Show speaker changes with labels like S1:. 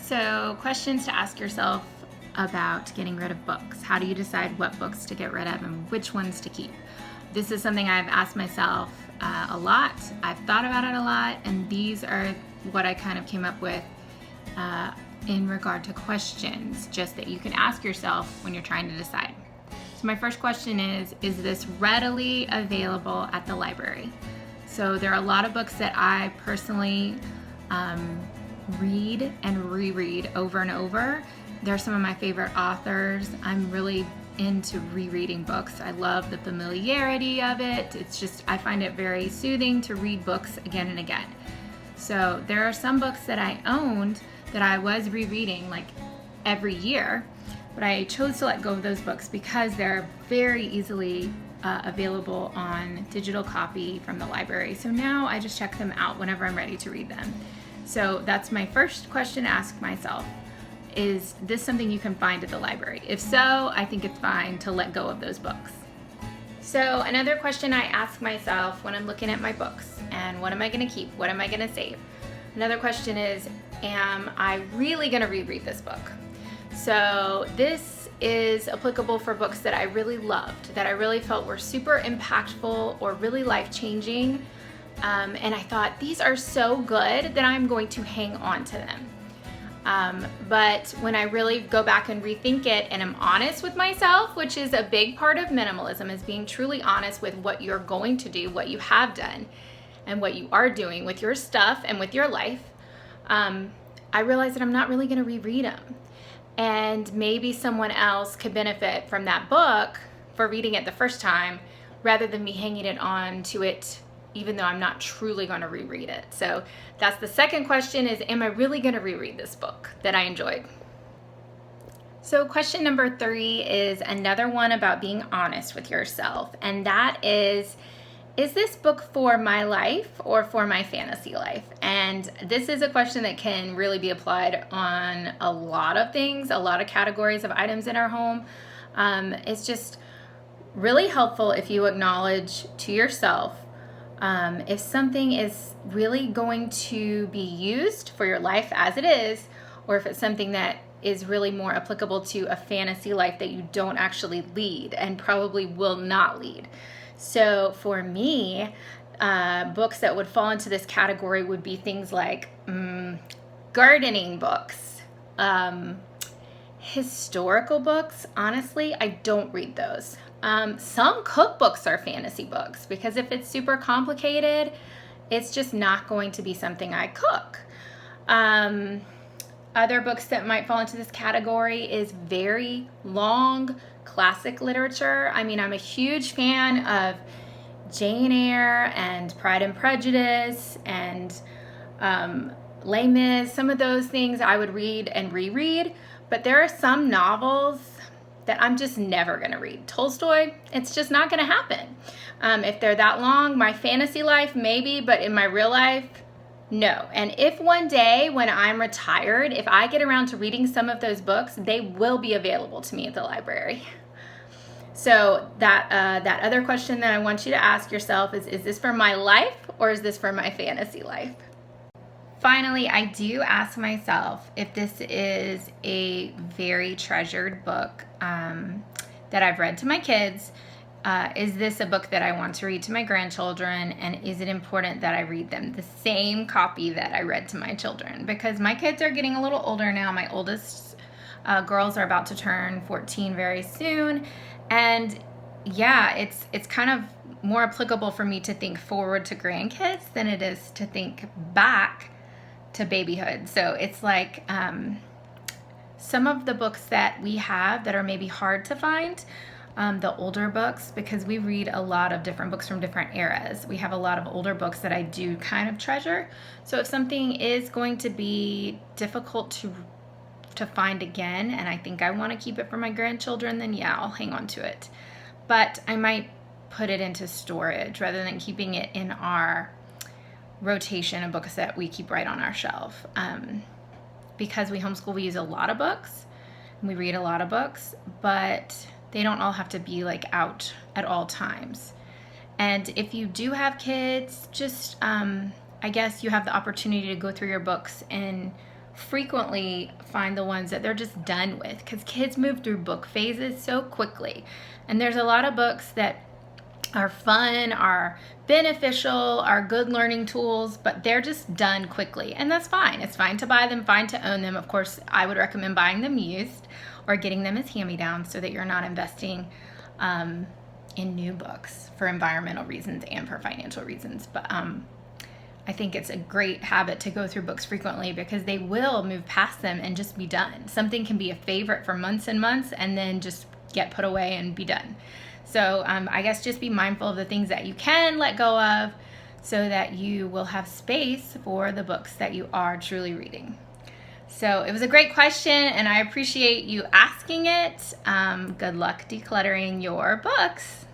S1: So, questions to ask yourself about getting rid of books. How do you decide what books to get rid of and which ones to keep? This is something I've asked myself a lot. I've thought about it a lot, and these are what I kind of came up with in regard to questions, just that you can ask yourself when you're trying to decide. So my first question is this readily available at the library? So there are a lot of books that I personally read and reread over and over. They're some of my favorite authors. I'm really into rereading books. I love the familiarity of it. It's just, I find it very soothing to read books again and again. So there are some books that I owned that I was rereading like every year, but I chose to let go of those books because they're very easily available on digital copy from the library. So now I just check them out whenever I'm ready to read them. So that's my first question to ask myself. Is this something you can find at the library? If so, I think it's fine to let go of those books. So another question I ask myself when I'm looking at my books and what am I going to keep? What am I going to save? Another question is, am I really going to reread this book? So this is applicable for books that I really loved, that I really felt were super impactful or really life-changing. And I thought, these are so good that I'm going to hang on to them. But when I really go back and rethink it and I'm honest with myself, which is a big part of minimalism, is being truly honest with what you're going to do, what you have done, and what you are doing with your stuff and with your life, I realize that I'm not really going to reread them. And maybe someone else could benefit from that book for reading it the first time rather than me hanging it on to it even though I'm not truly going to reread it. So that's the second question, is am I really going to reread this book that I enjoyed? So question number 3 is another one about being honest with yourself. And that is this book for my life or for my fantasy life? And this is a question that can really be applied on a lot of things, a lot of categories of items in our home. It's just really helpful if you acknowledge to yourself if something is really going to be used for your life as it is, or if it's something that is really more applicable to a fantasy life that you don't actually lead and probably will not lead. So for me, books that would fall into this category would be things like gardening books, historical books. Honestly, I don't read those. Some cookbooks are fantasy books because if it's super complicated, it's just not going to be something I cook. Other books that might fall into this category is very long classic literature. I mean, I'm a huge fan of Jane Eyre and Pride and Prejudice and Les Mis. Some of those things I would read and reread, but there are some novels that I'm just never going to read. Tolstoy, it's just not going to happen. If they're that long, my fantasy life, maybe, but in my real life, no. And if one day when I'm retired, if I get around to reading some of those books, they will be available to me at the library. So that other question that I want you to ask yourself is this for my life or is this for my fantasy life? Finally, I do ask myself if this is a very treasured book that I've read to my kids. Is this a book that I want to read to my grandchildren, and is it important that I read them the same copy that I read to my children? Because my kids are getting a little older now. My oldest girls are about to turn 14 very soon, and yeah, it's kind of more applicable for me to think forward to grandkids than it is to think back to babyhood. So it's like some of the books that we have that are maybe hard to find, the older books, because we read a lot of different books from different eras. We have a lot of older books that I do kind of treasure. So if something is going to be difficult to find again, and I think I want to keep it for my grandchildren, then yeah, I'll hang on to it. But I might put it into storage rather than keeping it in our rotation of books that we keep right on our shelf. Because we homeschool, we use a lot of books and we read a lot of books, but they don't all have to be like out at all times. And if you do have kids, just I guess you have the opportunity to go through your books and frequently find the ones that they're just done with, because kids move through book phases so quickly. And there's a lot of books that are fun, are beneficial, are good learning tools, but they're just done quickly. And that's fine. It's fine to buy them, fine to own them. Of course, I would recommend buying them used or getting them as hand-me-downs so that you're not investing in new books for environmental reasons and for financial reasons. But I think it's a great habit to go through books frequently, because they will move past them and just be done. Something can be a favorite for months and months and then just get put away and be done. So I guess just be mindful of the things that you can let go of so that you will have space for the books that you are truly reading. So it was a great question, and I appreciate you asking it. Good luck decluttering your books.